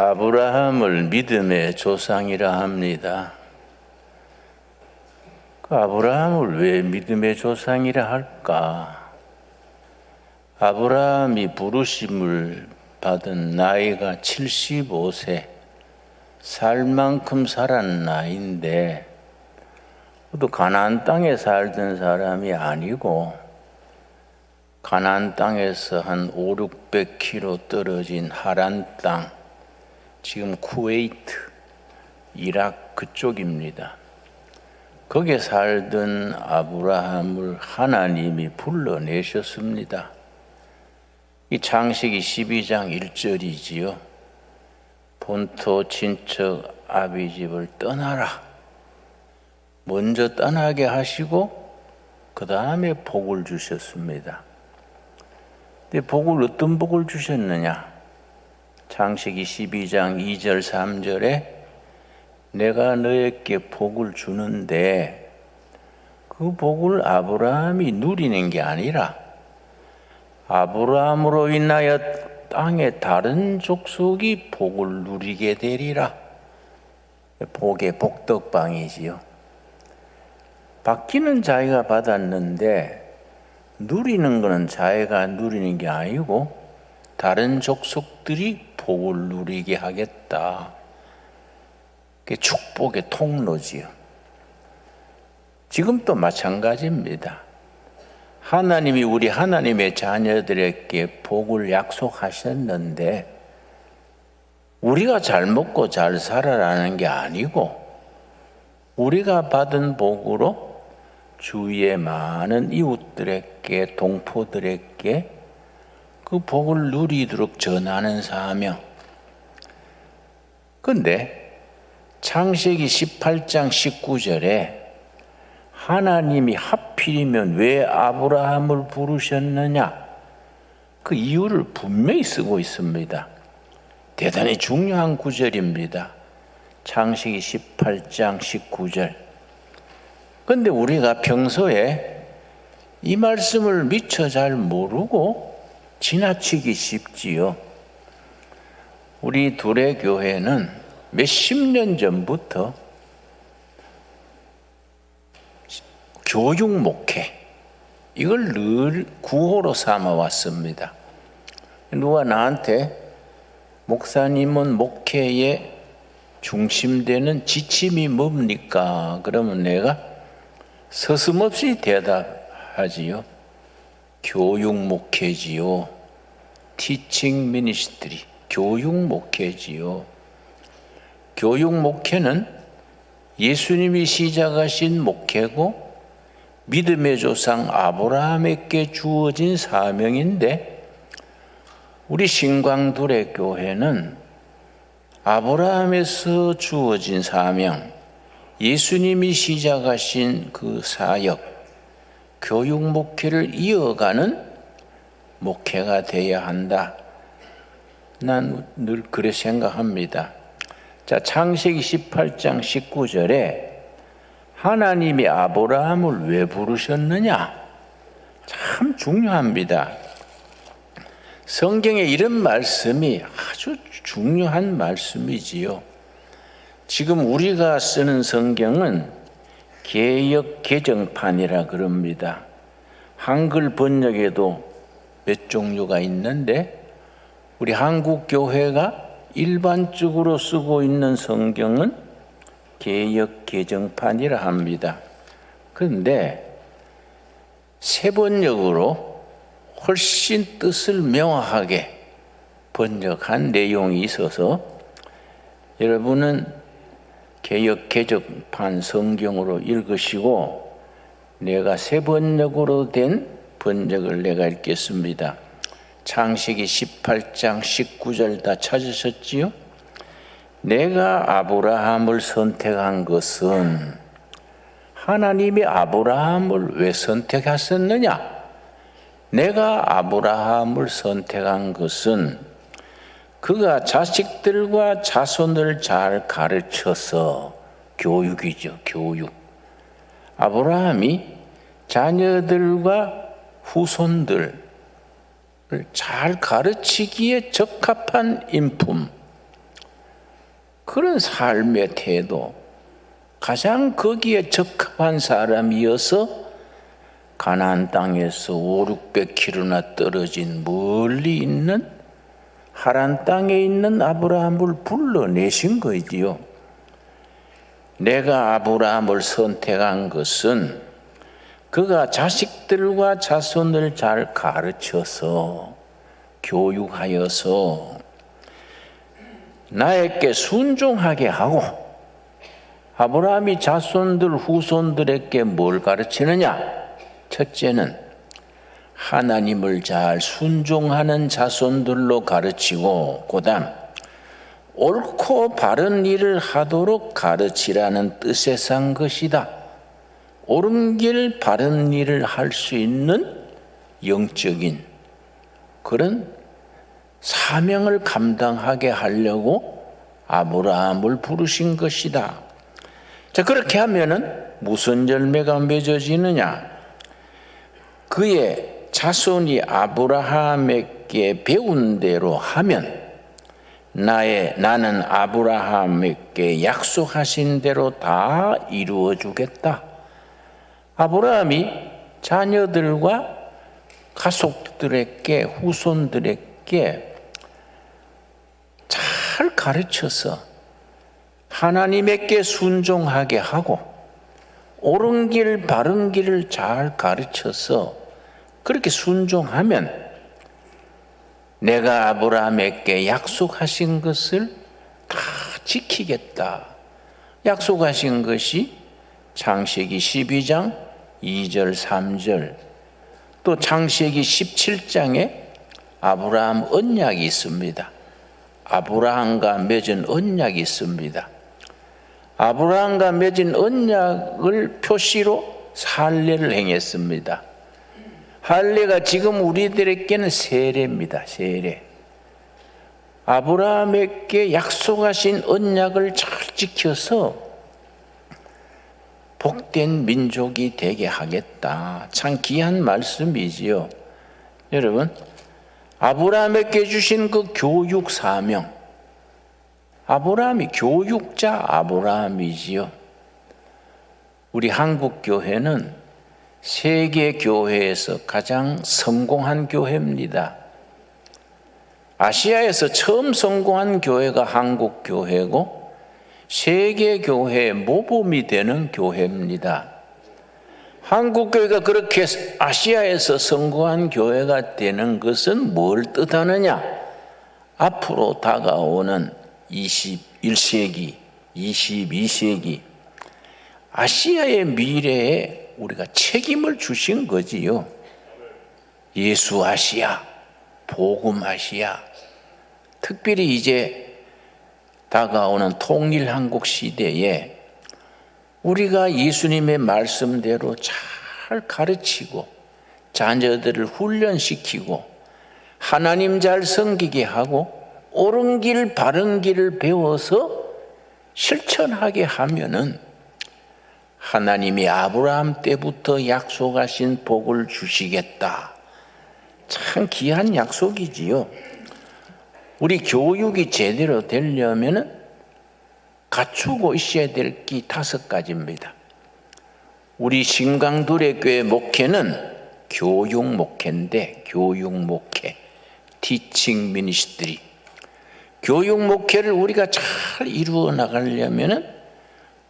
아브라함을 믿음의 조상이라 합니다. 아브라함을 왜 믿음의 조상이라 할까? 아브라함이 부르심을 받은 나이가 75세, 살 만큼 살았는 나이인데, 또 가나안 땅에 살던 사람이 아니고 가나안 땅에서 한 500-600km 떨어진 하란 땅, 지금 쿠웨이트, 이락 그쪽입니다. 거기에 살던 아브라함을 하나님이 불러내셨습니다. 이 창세기 12장 1절이지요. 본토 친척 아비집을 떠나라. 먼저 떠나게 하시고 그 다음에 복을 주셨습니다. 근데 어떤 복을 주셨느냐? 창세기 12장 2절 3절에 내가 너에게 복을 주는데 그 복을 아브라함이 누리는 게 아니라 아브라함으로 인하여 땅의 다른 족속이 복을 누리게 되리라. 복의 복덕방이지요. 받기는 자기가 받았는데 누리는 것은 자기가 누리는 게 아니고 다른 족속들이 복을 누리게 하겠다. 그게 축복의 통로지요. 지금도 마찬가지입니다. 하나님이 우리 하나님의 자녀들에게 복을 약속하셨는데 우리가 잘 먹고 잘 살아라는 게 아니고 우리가 받은 복으로 주위의 많은 이웃들에게, 동포들에게 그 복을 누리도록 전하는 사명. 그런데 창세기 18장 19절에 하나님이 하필이면 왜 아브라함을 부르셨느냐? 그 이유를 분명히 쓰고 있습니다. 대단히 중요한 구절입니다. 창세기 18장 19절. 그런데 우리가 평소에 이 말씀을 미처 잘 모르고 지나치기 쉽지요. 우리 둘의 교회는 몇십 년 전부터 교육 목회, 이걸 늘 구호로 삼아 왔습니다. 누가 나한테 목사님은 목회의 중심되는 지침이 뭡니까? 그러면 내가 서슴없이 대답하지요. 교육 목회지요. 티칭 미니스트리, 교육 목회지요. 교육 목회는 예수님이 시작하신 목회고 믿음의 조상 아브라함에게 주어진 사명인데 우리 신광둘의 교회는 아브라함에서 주어진 사명, 예수님이 시작하신 그 사역, 교육 목회를 이어가는 목회가 되어야 한다. 난 늘 그렇게 생각합니다. 자, 창세기 18장 19절에 하나님이 아브라함을 왜 부르셨느냐? 참 중요합니다. 성경에 이런 말씀이 아주 중요한 말씀이지요. 지금 우리가 쓰는 성경은 개역 개정판이라 그럽니다. 한글 번역에도 몇 종류가 있는데 우리 한국 교회가 일반적으로 쓰고 있는 성경은 개역 개정판이라 합니다. 그런데 새 번역으로 훨씬 뜻을 명확하게 번역한 내용이 있어서 여러분은 개역 개정판 성경으로 읽으시고 내가 새 번역으로 된 번역을 내가 읽겠습니다. 창세기 18장 19절 다 찾으셨지요? 내가 아브라함을 선택한 것은 하나님이 아브라함을 왜 선택하셨느냐? 내가 아브라함을 선택한 것은 그가 자식들과 자손을 잘 가르쳐서 교육이죠, 교육. 아브라함이 자녀들과 후손들을 잘 가르치기에 적합한 인품, 그런 삶의 태도, 가장 거기에 적합한 사람이어서 가나안 땅에서 500-600km나 떨어진 멀리 있는 하란 땅에 있는 아브라함을 불러내신 거지요. 내가 아브라함을 선택한 것은 그가 자식들과 자손을 잘 가르쳐서 교육하여서 나에게 순종하게 하고, 아브라함이 자손들 후손들에게 뭘 가르치느냐? 첫째는 하나님을 잘 순종하는 자손들로 가르치고, 그다음 옳고 바른 일을 하도록 가르치라는 뜻에 산 것이다. 옳은 길 바른 일을 할 수 있는 영적인 그런 사명을 감당하게 하려고 아브라함을 부르신 것이다. 자, 그렇게 하면은 무슨 열매가 맺어지느냐? 그의 자손이 아브라함에게 배운 대로 하면 나는 아브라함에게 약속하신 대로 다 이루어 주겠다. 아브라함이 자녀들과 가족들에게, 후손들에게 잘 가르쳐서 하나님에게 순종하게 하고, 옳은 길 바른 길을 잘 가르쳐서 그렇게 순종하면 내가 아브라함에게 약속하신 것을 다 지키겠다. 약속하신 것이 창세기 12장 2절 3절, 또 창세기 17장에 아브라함 언약이 있습니다. 아브라함과 맺은 언약이 있습니다. 아브라함과 맺은 언약을 표시로 할례를 행했습니다. 할례가 지금 우리들에게는 세례입니다. 세례. 아브라함에게 약속하신 언약을 잘 지켜서 복된 민족이 되게 하겠다. 참 귀한 말씀이지요. 여러분, 아브라함에게 주신 그 교육 사명, 아브라함이 교육자 아브라함이지요. 우리 한국 교회는 세계 교회에서 가장 성공한 교회입니다. 아시아에서 처음 성공한 교회가 한국 교회고 세계 교회의 모범이 되는 교회입니다. 한국 교회가 그렇게 아시아에서 성공한 교회가 되는 것은 뭘 뜻하느냐? 앞으로 다가오는 21세기, 22세기 아시아의 미래에 우리가 책임을 주신 거지요. 예수 아시아, 복음 아시아. 특별히 이제 다가오는 통일 한국 시대에 우리가 예수님의 말씀대로 잘 가르치고 자녀들을 훈련시키고 하나님 잘 섬기게 하고 옳은 길 바른 길을 배워서 실천하게 하면은 하나님이 아브라함 때부터 약속하신 복을 주시겠다. 참 귀한 약속이지요. 우리 교육이 제대로 되려면은 갖추고 있어야 될 게 5가지입니다. 우리 신강두레교회 목회는 교육 목회인데, 교육 목회, 티칭 미니스트리. 교육 목회를 우리가 잘 이루어 나가려면은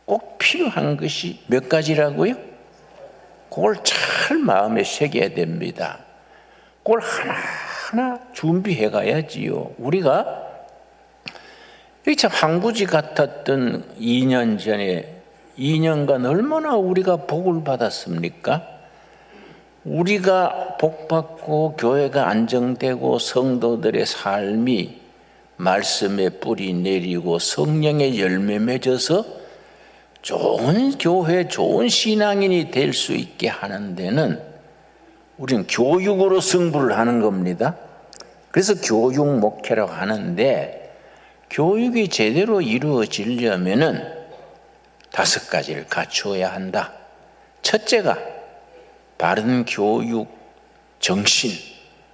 꼭 필요한 것이 몇 가지라고요? 그걸 잘 마음에 새겨야 됩니다. 그걸 하나하나 준비해 가야지요. 우리가 이게 참 황구지 같았던 2년 전에 2년간 얼마나 우리가 복을 받았습니까? 우리가 복받고 교회가 안정되고 성도들의 삶이 말씀에 뿌리 내리고 성령의 열매 맺어서 좋은 교회, 좋은 신앙인이 될 수 있게 하는 데는 우리는 교육으로 승부를 하는 겁니다. 그래서 교육 목회라고 하는데, 교육이 제대로 이루어지려면은 5가지를 갖추어야 한다. 첫째가 바른 교육 정신,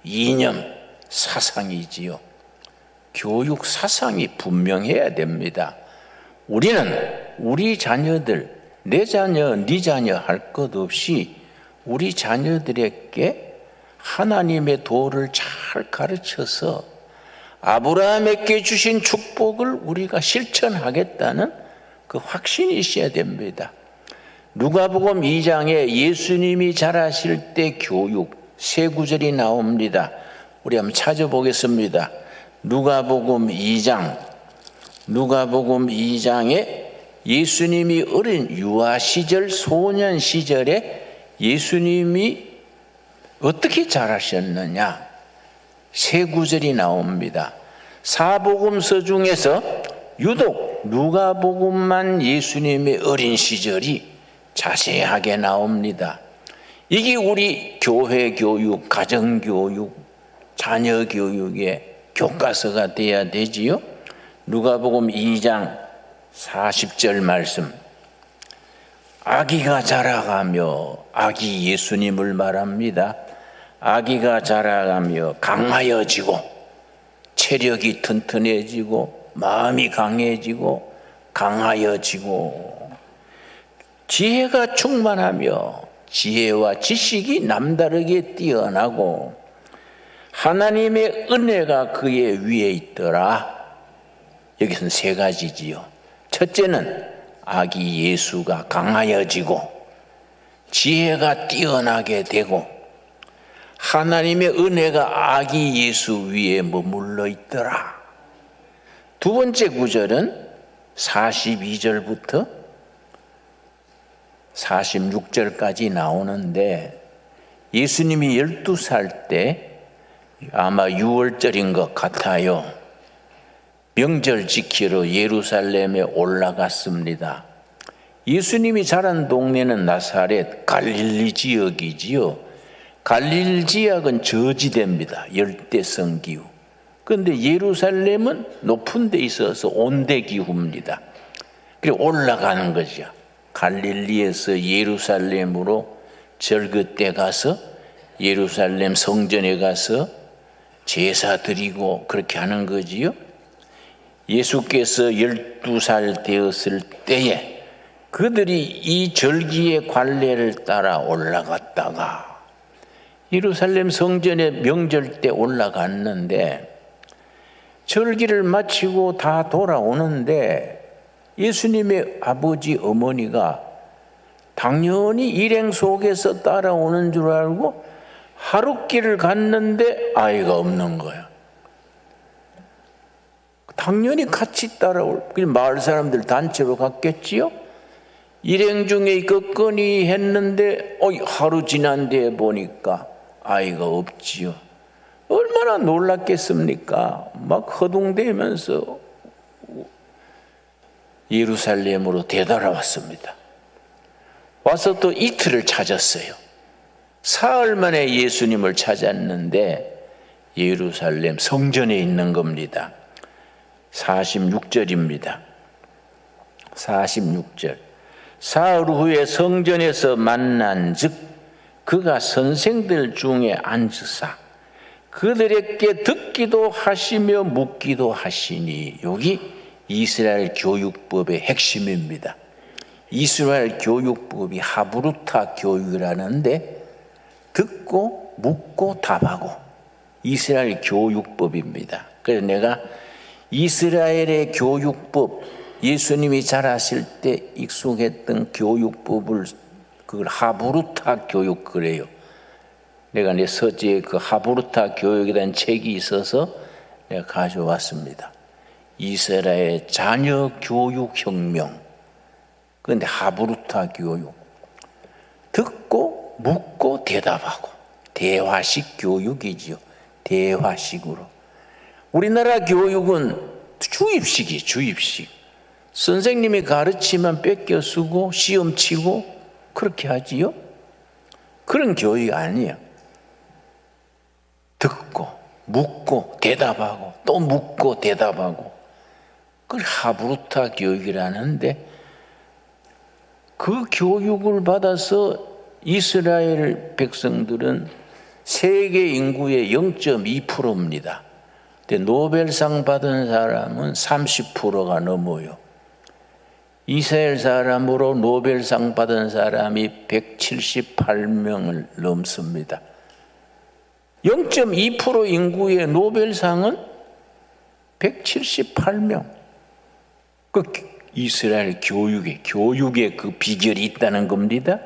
이념, 사상이지요. 교육 사상이 분명해야 됩니다. 우리는 우리 자녀들, 내 자녀, 네 자녀 할 것 없이 우리 자녀들에게 하나님의 도를 잘 가르쳐서 아브라함에게 주신 축복을 우리가 실천하겠다는 그 확신이 있어야 됩니다. 누가복음 2장에 예수님이 자라실 때 교육 세 구절이 나옵니다. 우리 한번 찾아보겠습니다. 누가복음 2장에 예수님이 어린 유아 시절, 소년 시절에 예수님이 어떻게 자라셨느냐 세 구절이 나옵니다. 사복음서 중에서 유독 누가복음만 예수님의 어린 시절이 자세하게 나옵니다. 이게 우리 교회 교육, 가정 교육, 자녀 교육의 교과서가 돼야 되지요. 누가복음 2장 40절 말씀. 아기가 자라가며, 아기 예수님을 말합니다. 아기가 자라가며 강하여지고 체력이 튼튼해지고 마음이 강해지고 강하여지고 지혜가 충만하며 지혜와 지식이 남다르게 뛰어나고 하나님의 은혜가 그의 위에 있더라. 여기서는 세 가지지요. 첫째는 아기 예수가 강하여지고 지혜가 뛰어나게 되고 하나님의 은혜가 아기 예수 위에 머물러 있더라. 두 번째 구절은 42절부터 46절까지 나오는데 예수님이 12살 때 아마 6월절인 것 같아요. 명절 지키러 예루살렘에 올라갔습니다. 예수님이 자란 동네는 나사렛 갈릴리 지역이지요. 갈릴리 지역은 저지대입니다. 열대성 기후. 그런데 예루살렘은 높은 데 있어서 온대 기후입니다. 그래서 올라가는 거죠. 갈릴리에서 예루살렘으로 절그 때 가서 예루살렘 성전에 가서 제사 드리고 그렇게 하는 거지요. 예수께서 12살 되었을 때에 그들이 이 절기의 관례를 따라 올라갔다가 예루살렘 성전에 명절 때 올라갔는데 절기를 마치고 다 돌아오는데 예수님의 아버지 어머니가 당연히 일행 속에서 따라오는 줄 알고 하룻길을 갔는데 아이가 없는 거야. 당연히 같이 따라올, 마을 사람들 단체로 갔겠지요? 일행 중에 걷거니 했는데 하루 지난 뒤에 보니까 아이가 없지요. 얼마나 놀랐겠습니까? 막 허둥대면서 예루살렘으로 되돌아왔습니다. 와서 또 이틀을 찾았어요. 사흘 만에 예수님을 찾았는데 예루살렘 성전에 있는 겁니다. 46절입니다. 46절. 사흘 후에 성전에서 만난 즉 그가 선생들 중에 앉으사 그들에게 듣기도 하시며 묻기도 하시니 여기 이스라엘 교육법의 핵심입니다. 이스라엘 교육법이 하브루타 교육이라는데 듣고 묻고 답하고 이스라엘 교육법입니다. 그래서 내가 이스라엘의 교육법, 예수님이 자라실 때 익숙했던 교육법을 그걸 하브루타 교육 그래요. 내가 내 서재에 그 하브루타 교육에 대한 책이 있어서 내가 가져왔습니다. 이스라엘 자녀 교육 혁명. 그런데 하브루타 교육. 듣고 묻고 대답하고 대화식 교육이지요. 대화식으로. 우리나라 교육은 주입식이 주입식. 선생님이 가르치면 뺏겨 쓰고 시험 치고 그렇게 하지요. 그런 교육이 아니에요. 듣고 묻고 대답하고 또 묻고 대답하고 그걸 하브루타 교육이라는데 그 교육을 받아서 이스라엘 백성들은 세계 인구의 0.2%입니다. 근데 노벨상 받은 사람은 30%가 넘어요. 이스라엘 사람으로 노벨상 받은 사람이 178명을 넘습니다. 0.2% 인구의 노벨상은 178명. 그 이스라엘 교육에 그 비결이 있다는 겁니다.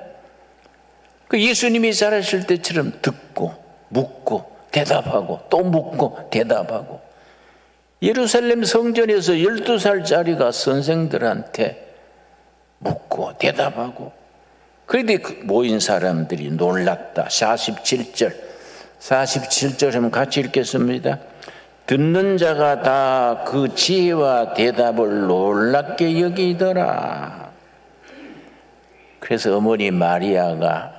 그 예수님이 살았을 때처럼 듣고 묻고 대답하고 또 묻고 대답하고, 예루살렘 성전에서 12살짜리가 선생들한테 묻고 대답하고, 그런데 모인 사람들이 놀랐다. 47절 한번 같이 읽겠습니다. 듣는 자가 다 그 지혜와 대답을 놀랍게 여기더라. 그래서 어머니 마리아가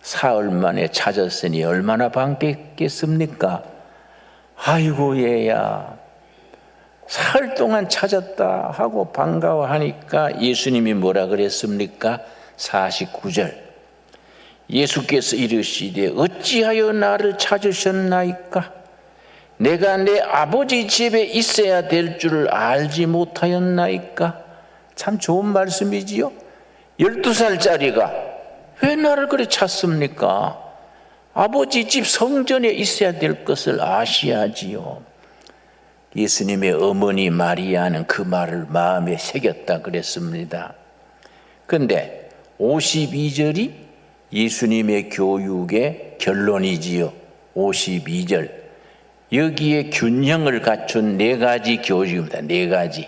사흘 만에 찾았으니 얼마나 반갑겠습니까? 아이고 얘야, 사흘 동안 찾았다 하고 반가워하니까 예수님이 뭐라 그랬습니까? 49절, 예수께서 이르시되 어찌하여 나를 찾으셨나이까? 내가 내 아버지 집에 있어야 될 줄을 알지 못하였나이까? 참 좋은 말씀이지요. 12살짜리가 왜 나를 그래 찾습니까? 아버지 집 성전에 있어야 될 것을 아셔야지요. 예수님의 어머니 마리아는 그 말을 마음에 새겼다 그랬습니다. 그런데 52절이 예수님의 교육의 결론이지요. 52절, 여기에 균형을 갖춘 4가지 교육입니다. 4가지.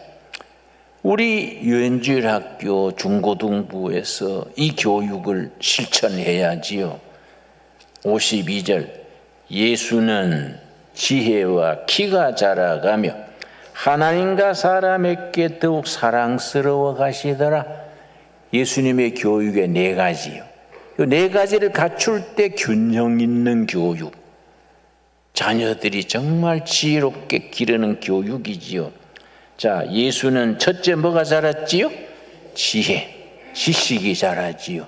우리 유엔주일학교 중고등부에서 이 교육을 실천해야지요. 52절, 예수는 지혜와 키가 자라가며 하나님과 사람에게 더욱 사랑스러워 가시더라. 예수님의 교육의 4가지요. 이 4가지를 갖출 때 균형 있는 교육, 자녀들이 정말 지혜롭게 기르는 교육이지요. 자, 예수는 첫째 뭐가 자랐지요? 지혜, 지식이 자라지요.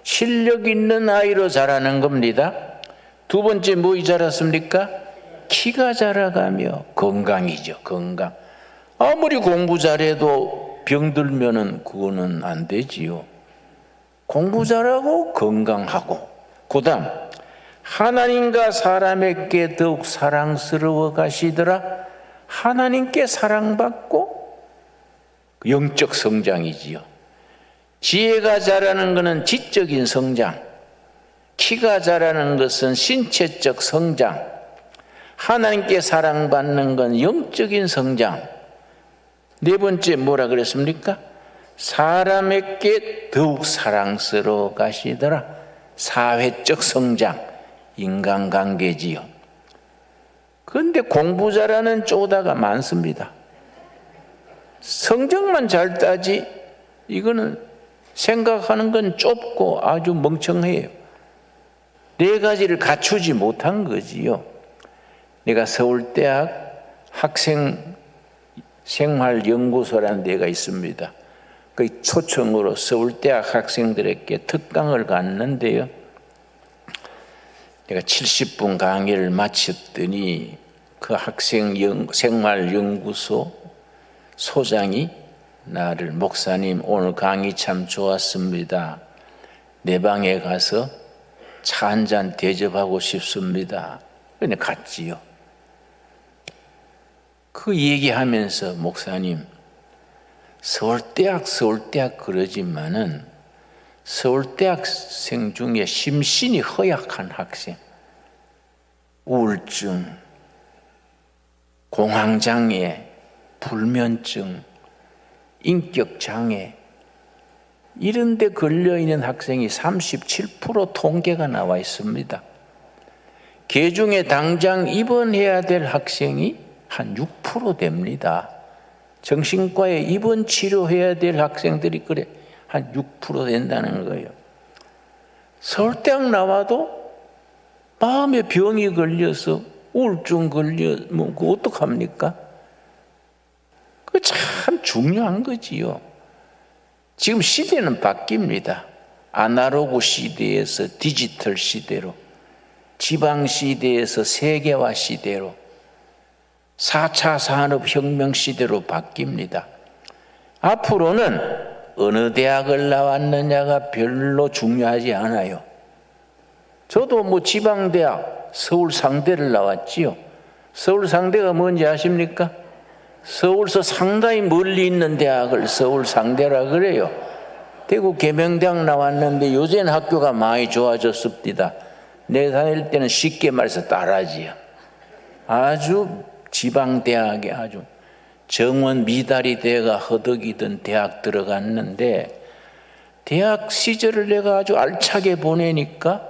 실력 있는 아이로 자라는 겁니다. 두 번째 뭐이 자랐습니까? 키가 자라가며 건강이죠. 건강. 아무리 공부 잘해도 병들면은 그거는 안 되지요. 공부 잘하고 건강하고, 그 다음 하나님과 사람에게 더욱 사랑스러워 가시더라. 하나님께 사랑받고 영적 성장이지요. 지혜가 자라는 것은 지적인 성장, 키가 자라는 것은 신체적 성장, 하나님께 사랑받는 건 영적인 성장. 4번째 뭐라 그랬습니까? 사람에게 더욱 사랑스러워 가시더라. 사회적 성장, 인간관계지요. 그런데 공부 잘하는 쪼다가 많습니다. 성적만 잘 따지 이거는 생각하는 건 좁고 아주 멍청해요. 4가지를 갖추지 못한 거지요. 내가 서울대학 학생생활연구소라는 데가 있습니다. 그 초청으로 서울대학 학생들에게 특강을 갔는데요. 내가 70분 강의를 마쳤더니 그 학생생활연구소 소장이 나를, 목사님 오늘 강의 참 좋았습니다. 내 방에 가서 차 한잔 대접하고 싶습니다. 그래 갔지요. 그 얘기하면서 목사님, 서울대학 그러지만은 서울대학생 중에 심신이 허약한 학생, 우울증, 공황장애, 불면증, 인격장애 이런 데 걸려있는 학생이 37% 통계가 나와 있습니다. 그 중에 당장 입원해야 될 학생이 한 6% 됩니다. 정신과에 입원 치료해야 될 학생들이 그래 한 6% 된다는 거예요. 서울대학 나와도 마음에 병이 걸려서 우울증 걸려면 그거 어떡합니까? 그거 참 중요한 거지요. 지금 시대는 바뀝니다. 아날로그 시대에서 디지털 시대로, 지방 시대에서 세계화 시대로, 4차 산업혁명 시대로 바뀝니다. 앞으로는 어느 대학을 나왔느냐가 별로 중요하지 않아요. 저도 뭐 지방대학 서울상대를 나왔지요. 서울상대가 뭔지 아십니까? 서울서 상당히 멀리 있는 대학을 서울상대라 그래요. 대구 계명대학 나왔는데 요새는 학교가 많이 좋아졌습니다. 내가 다닐 때는 쉽게 말해서 딸아지요. 아주 지방대학에 아주 정원 미달이 돼가 허덕이던 대학 들어갔는데, 대학 시절을 내가 아주 알차게 보내니까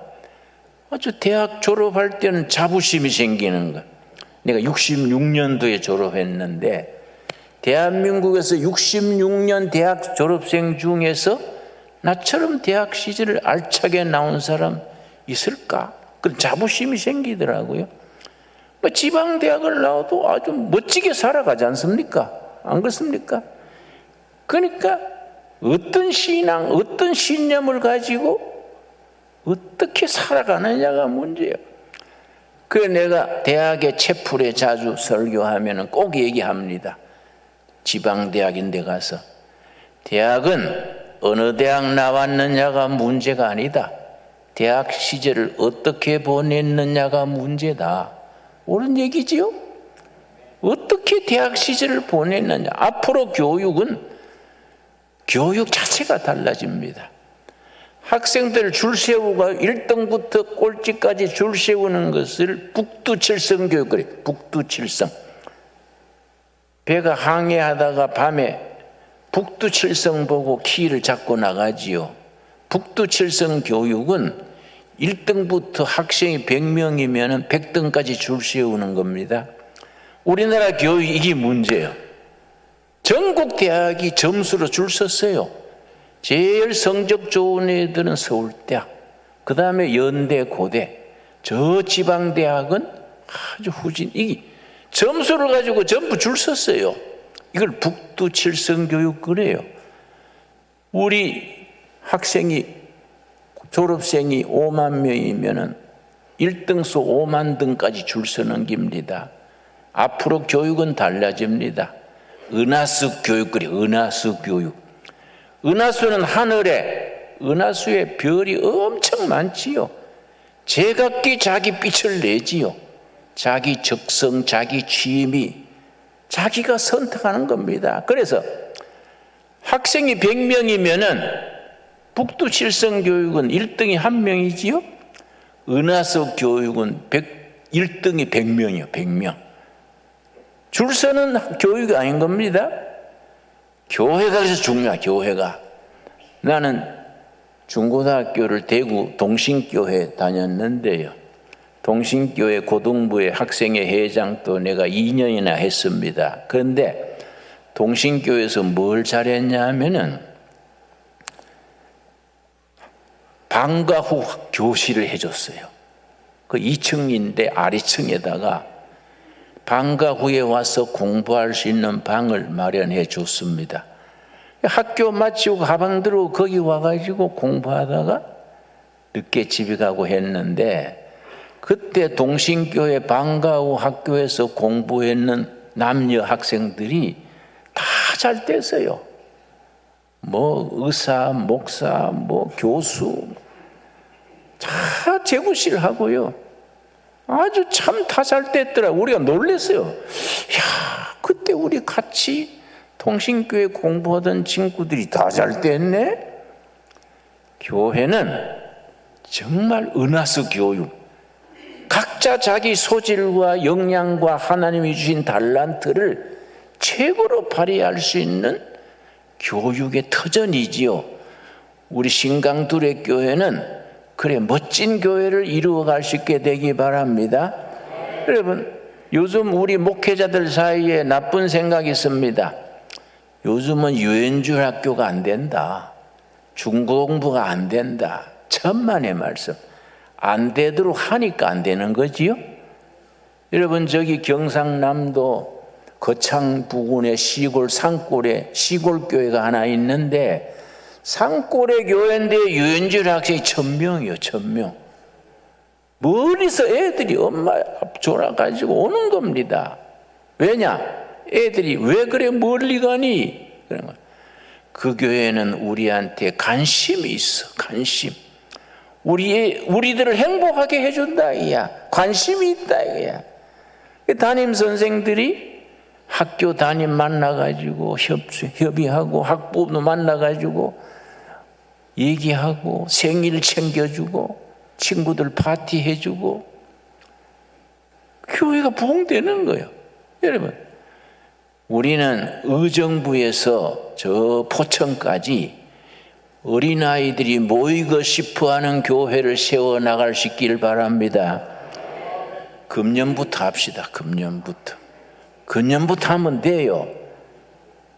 아주 대학 졸업할 때는 자부심이 생기는 거야. 내가 66년도에 졸업했는데 대한민국에서 66년 대학 졸업생 중에서 나처럼 대학 시절을 알차게 나온 사람 있을까? 그런 자부심이 생기더라고요. 뭐 지방대학을 나와도 아주 멋지게 살아가지 않습니까? 안 그렇습니까? 그러니까 어떤 신앙, 어떤 신념을 가지고 어떻게 살아가느냐가 문제예요. 그래 내가 대학의 채플에 자주 설교하면 꼭 얘기합니다. 지방대학인데 가서 대학은 어느 대학 나왔느냐가 문제가 아니다. 대학 시절을 어떻게 보냈느냐가 문제다. 옳은 얘기지요? 어떻게 대학 시절을 보냈느냐. 앞으로 교육은 교육 자체가 달라집니다. 학생들 줄 세우고 1등부터 꼴찌까지 줄 세우는 것을 북두칠성 교육 그래. 북두칠성. 배가 항해하다가 밤에 북두칠성 보고 키를 잡고 나가지요. 북두칠성 교육은 1등부터 학생이 100명이면 100등까지 줄 세우는 겁니다. 우리나라 교육 이게 문제예요. 전국 대학이 점수로 줄 섰어요. 제일 성적 좋은 애들은 서울대학, 그 다음에 연대, 고대. 저 지방대학은 아주 후진. 이게 점수를 가지고 전부 줄 섰어요. 이걸 북두칠성 교육 그래요. 우리 학생이 졸업생이 5만 명이면 1등수 5만 등까지 줄 서는 겁니다. 앞으로 교육은 달라집니다. 은하수 교육 그래. 은하수 교육. 은하수는 하늘에 은하수에 별이 엄청 많지요. 제각기 자기 빛을 내지요. 자기 적성, 자기 취미, 자기가 선택하는 겁니다. 그래서 학생이 100명이면은 북두칠성 교육은 1등이 1명이지요. 은하수 교육은 1등이 100명이요. 100명. 줄 서는 교육이 아닌 겁니다. 교회가 그래서 중요해. 교회가. 나는 중고등학교를 대구 동신교회 다녔는데요. 동신교회 고등부의 학생회 회장도 내가 2년이나 했습니다. 그런데 동신교회에서 뭘 잘했냐 하면은 방과 후 교실을 해줬어요. 그 2층인데 아래층에다가 방과 후에 와서 공부할 수 있는 방을 마련해 줬습니다. 학교 마치고 가방 들고 거기 와가지고 공부하다가 늦게 집에 가고 했는데, 그때 동신교회 방과 후 학교에서 공부했는 남녀 학생들이 다 잘 됐어요. 뭐 의사, 목사, 뭐 교수 다 재구실 하고요. 아주 참 다 잘 됐더라. 우리가 놀랐어요. 야, 그때 우리 같이 동신교회 공부하던 친구들이 다 잘 됐네. 교회는 정말 은하수 교육. 각자 자기 소질과 역량과 하나님이 주신 달란트를 최고로 발휘할 수 있는 교육의 터전이지요. 우리 신강두레 교회는 그래 멋진 교회를 이루어갈 수 있게 되기 바랍니다. 여러분, 요즘 우리 목회자들 사이에 나쁜 생각이 있습니다. 요즘은 유엔주 학교가 안 된다. 중고 공부가 안 된다. 천만의 말씀. 안 되도록 하니까 안 되는 거지요. 여러분, 저기 경상남도 거창 부근의 시골 산골에 시골 교회가 하나 있는데, 산골의 교회인데 유엔주 학생이 1000명이요. 1000명. 멀리서 애들이 엄마 앞 졸아가지고 오는 겁니다. 왜냐? 애들이 왜 그래 멀리 가니? 그런 거야. 그 교회는 우리한테 관심이 있어. 관심. 우리들을 행복하게 해준다 이야. 관심이 있다 이야. 담임 선생들이 학교 담임 만나가지고 협의하고 학부모 만나가지고 얘기하고 생일 챙겨주고 친구들 파티해주고 교회가 부흥되는 거예요. 여러분, 우리는 의정부에서 저 포천까지 어린아이들이 모이고 싶어하는 교회를 세워나갈 수 있길 바랍니다. 금년부터 합시다. 금년부터 하면 돼요.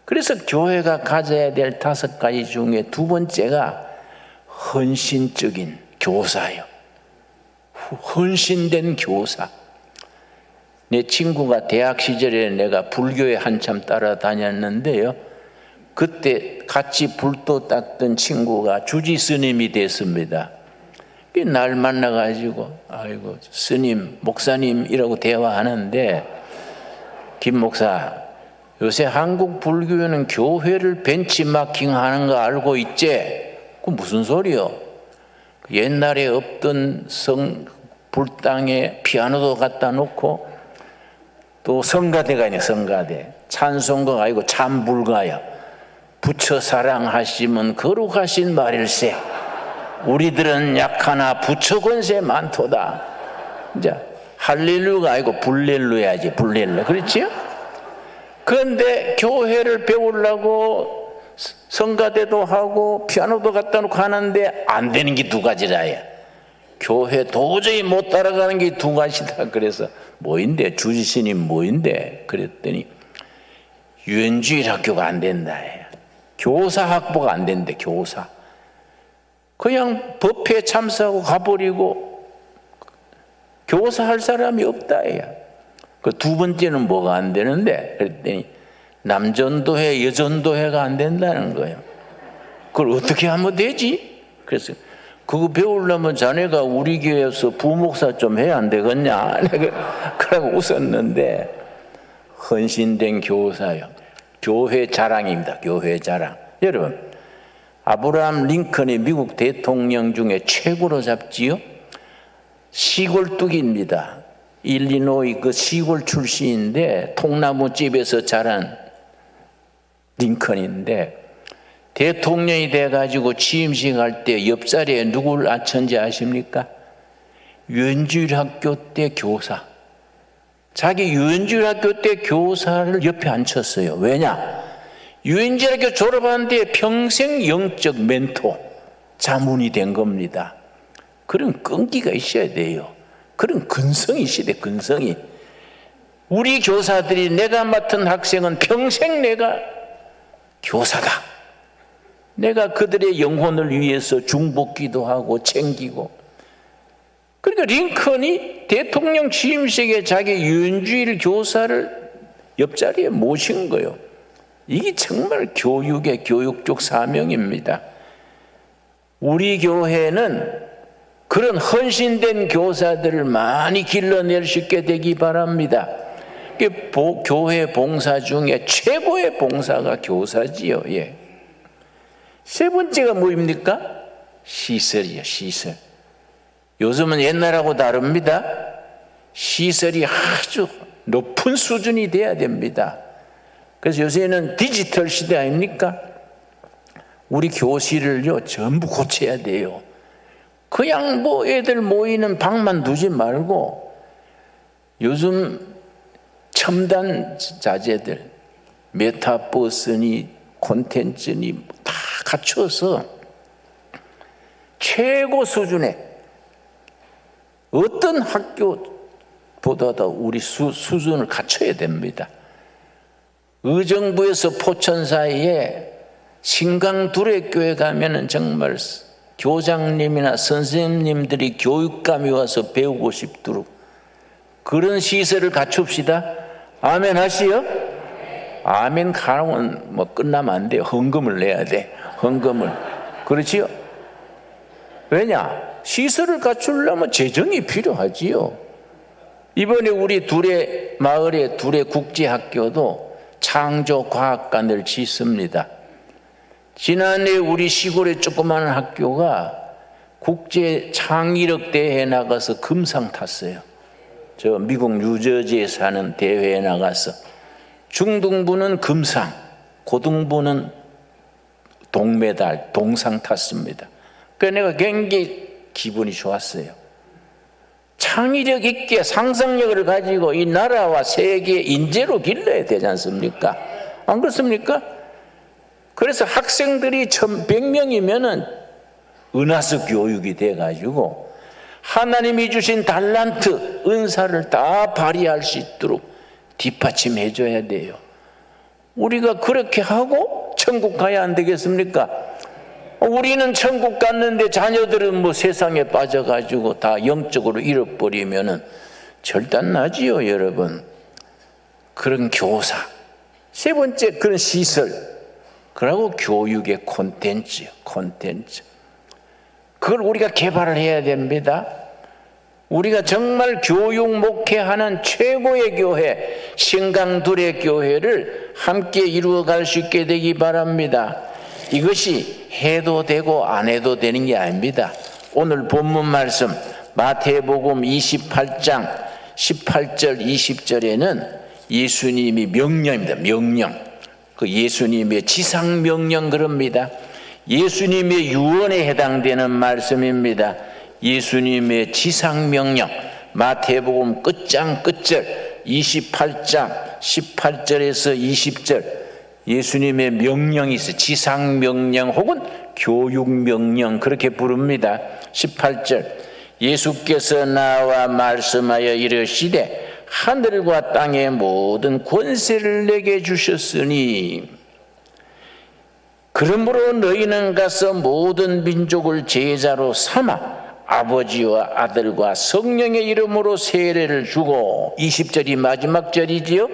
그래서 교회가 가져야 될 5가지 중에 2번째가 헌신적인 교사예요. 헌신된 교사. 내 친구가 대학 시절에 내가 불교에 한참 따라다녔는데요, 그때 같이 불도 닦던 친구가 주지 스님이 됐습니다. 날 만나가지고 아이고 스님, 목사님이라고 대화하는데, 김 목사, 요새 한국 불교는 교회를 벤치마킹하는 거 알고 있지? 그 무슨 소리요? 옛날에 없던 불당에 피아노도 갖다 놓고 또 성가대가 있네. 성가대 찬송가 아니고 참불가야. 부처 사랑하시면 거룩하신 말일세. 우리들은 약하나 부처 권세 많도다. 이제 할렐루야가 아니고 불렐루야지. 불렐루. 그렇지요? 그런데 교회를 배우려고 성가대도 하고 피아노도 갖다 놓고 하는데 안 되는 게 2가지라. 교회 도저히 못 따라가는 게 2가지다. 그래서 뭐인데? 주지스님 뭐인데? 그랬더니 유엔주일 학교가 안 된다. 교사 학부가 안 된대. 교사. 그냥 법회에 참석하고 가버리고 교사할 사람이 없다. 그 2번째는 뭐가 안 되는데? 그랬더니 남전도회, 여전도회가 안 된다는 거예요. 그걸 어떻게 하면 되지? 그래서 그거 배우려면 자네가 우리 교회에서 부목사 좀 해야 안 되겠냐? 그러고 웃었는데, 헌신된 교사요. 교회 자랑입니다. 교회 자랑. 여러분, 아브라함 링컨이 미국 대통령 중에 최고로 잡지요? 시골뚝입니다. 일리노이 그 시골 출신인데 통나무집에서 자란 링컨인데, 대통령이 돼가지고 취임식 할 때 옆자리에 누구를 앉혔는지 아십니까? 유엔주일학교 때 교사. 자기 유엔주일학교 때 교사를 옆에 앉혔어요. 왜냐? 유엔주일학교 졸업한 뒤에 평생 영적 멘토, 자문이 된 겁니다. 그런 끈기가 있어야 돼요. 그런 근성이 있어야 돼. 근성이. 우리 교사들이 내가 맡은 학생은 평생 내가 교사다. 내가 그들의 영혼을 위해서 중복기도 하고 챙기고. 그러니까 링컨이 대통령 취임식에 자기 유엔주일 교사를 옆자리에 모신 거예요. 이게 정말 교육의 교육적 사명입니다. 우리 교회는 그런 헌신된 교사들을 많이 길러낼 수 있게 되기 바랍니다. 교회 봉사 중에 최고의 봉사가 교사지요. 예. 3번째가 뭐입니까? 시설이요. 시설. 요즘은 옛날하고 다릅니다. 시설이 아주 높은 수준이 돼야 됩니다. 그래서 요새는 디지털 시대 아닙니까? 우리 교실을요 전부 고쳐야 돼요. 그냥 뭐 애들 모이는 방만 두지 말고 요즘 첨단 자재들, 메타버스니 콘텐츠니 다 갖춰서 최고 수준의 어떤 학교보다도 우리 수준을 갖춰야 됩니다. 의정부에서 포천 사이에 신강두레교회 가면은 정말 교장님이나 선생님들이 교육감이 와서 배우고 싶도록 그런 시설을 갖춥시다. 아멘 하시요? 아멘 가능은 뭐 끝나면 안 돼요. 헌금을 내야 돼. 헌금을. 그렇지요? 왜냐? 시설을 갖추려면 재정이 필요하지요. 이번에 우리 마을에 둘의 국제학교도 창조과학관을 짓습니다. 지난해 우리 시골의 조그마한 학교가 국제 창의력 대회에 나가서 금상 탔어요. 저 미국 뉴저지에 사는 대회에 나가서 중등부는 금상, 고등부는 동메달, 동상 탔습니다. 그래서 내가 굉장히 기분이 좋았어요. 창의력 있게 상상력을 가지고 이 나라와 세계 인재로 길러야 되지 않습니까? 안 그렇습니까? 그래서 학생들이 1,100명이면은 은하수 교육이 돼가지고 하나님이 주신 달란트, 은사를 다 발휘할 수 있도록 뒷받침해 줘야 돼요. 우리가 그렇게 하고 천국 가야 안 되겠습니까? 우리는 천국 갔는데 자녀들은 뭐 세상에 빠져가지고 다 영적으로 잃어버리면은 절단나지요, 여러분. 그런 교사. 세 번째, 그런 시설. 그리고 교육의 콘텐츠. 그걸 우리가 개발을 해야 됩니다. 우리가 정말 교육 목회하는 최고의 교회, 신강둘의 교회를 함께 이루어갈 수 있게 되기 바랍니다. 이것이 해도 되고 안 해도 되는 게 아닙니다. 오늘 본문 말씀 마태복음 28장 18절 20절에는 예수님이 명령입니다. 명령. 그 예수님의 지상명령 그럽니다. 예수님의 유언에 해당되는 말씀입니다. 예수님의 지상명령 마태복음 끝장 끝절 28장 18절에서 20절 예수님의 명령이 있어요. 지상명령 혹은 교육명령 그렇게 부릅니다. 18절 예수께서 나와 말씀하여 이르시되 하늘과 땅의 모든 권세를 내게 주셨으니 그러므로 너희는 가서 모든 민족을 제자로 삼아 아버지와 아들과 성령의 이름으로 세례를 주고 20절이 마지막 절이지요.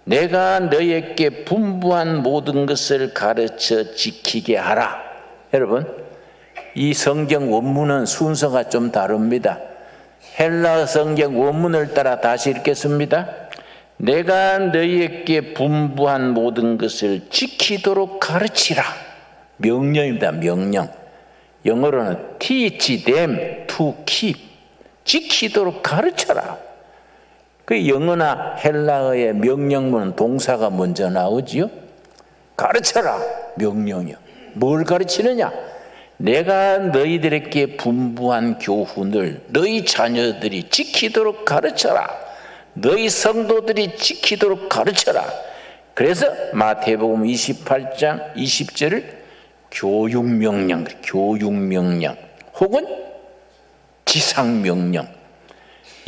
내가 너희에게 분부한 모든 것을 가르쳐 지키게 하라. 여러분, 이 성경 원문은 순서가 좀 다릅니다. 헬라 성경 원문을 따라 다시 읽겠습니다. 내가 너희에게 분부한 모든 것을 지키도록 가르치라. 명령입니다. 명령. 영어로는 teach them to keep. 지키도록 가르쳐라. 그 영어나 헬라어의 명령문은 동사가 먼저 나오지요. 가르쳐라. 명령이요. 뭘 가르치느냐? 내가 너희들에게 분부한 교훈을 너희 자녀들이 지키도록 가르쳐라. 너희 성도들이 지키도록 가르쳐라. 그래서 마태복음 28장 20절을 교육명령 혹은 지상명령.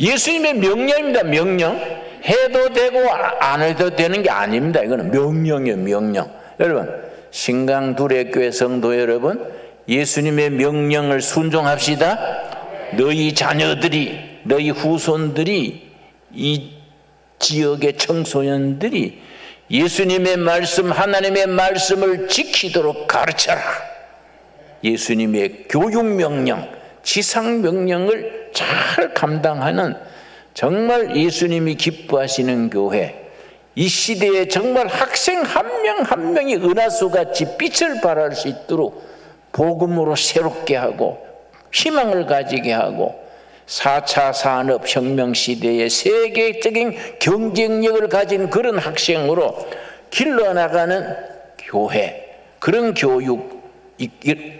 예수님의 명령입니다. 명령. 해도 되고 안 해도 되는 게 아닙니다. 이거는 명령이에요. 명령. 여러분, 신강둘의 교회 성도 여러분, 예수님의 명령을 순종합시다. 너희 자녀들이, 너희 후손들이, 이 지역의 청소년들이 예수님의 말씀, 하나님의 말씀을 지키도록 가르쳐라. 예수님의 교육명령, 지상명령을 잘 감당하는 정말 예수님이 기뻐하시는 교회, 이 시대에 정말 학생 한 명 한 명이 은하수같이 빛을 발할 수 있도록 복음으로 새롭게 하고 희망을 가지게 하고 4차 산업혁명 시대의 세계적인 경쟁력을 가진 그런 학생으로 길러나가는 교회, 그런 교육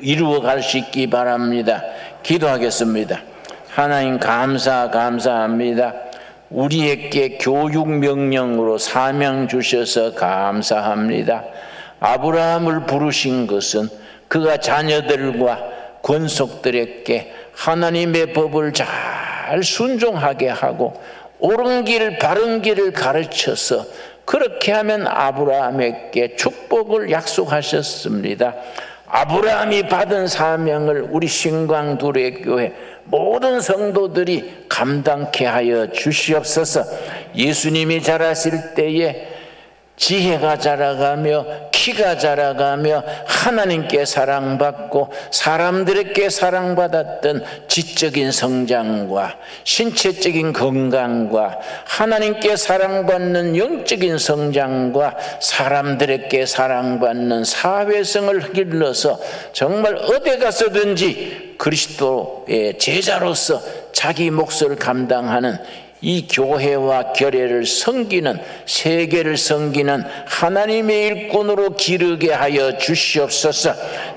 이루어갈 수 있기 바랍니다. 기도하겠습니다. 하나님 감사합니다. 우리에게 교육명령으로 사명 주셔서 감사합니다. 아브라함을 부르신 것은 그가 자녀들과 권속들에게 하나님의 법을 잘 순종하게 하고 옳은 길, 바른 길을 가르쳐서 그렇게 하면 아브라함에게 축복을 약속하셨습니다. 아브라함이 받은 사명을 우리 신광둘의 교회 모든 성도들이 감당케 하여 주시옵소서. 예수님이 자라실 때에 지혜가 자라가며 키가 자라가며 하나님께 사랑받고 사람들에게 사랑받았던 지적인 성장과 신체적인 건강과 하나님께 사랑받는 영적인 성장과 사람들에게 사랑받는 사회성을 길러서 정말 어디 가서든지 그리스도의 제자로서 자기 몫을 감당하는 이 교회와 교회를 섬기는, 세계를 섬기는 하나님의 일꾼으로 기르게 하여 주시옵소서.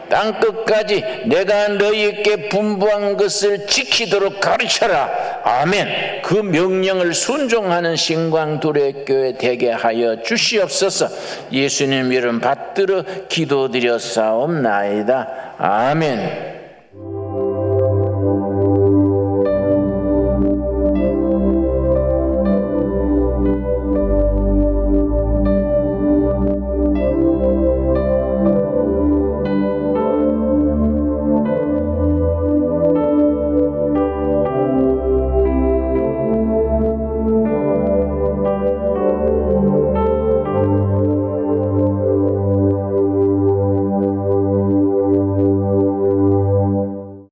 땅끝까지 내가 너희에게 분부한 것을 지키도록 가르쳐라. 아멘. 그 명령을 순종하는 신광두레교회 되게 하여 주시옵소서. 예수님 이름 받들어 기도드렸사옵나이다. 아멘.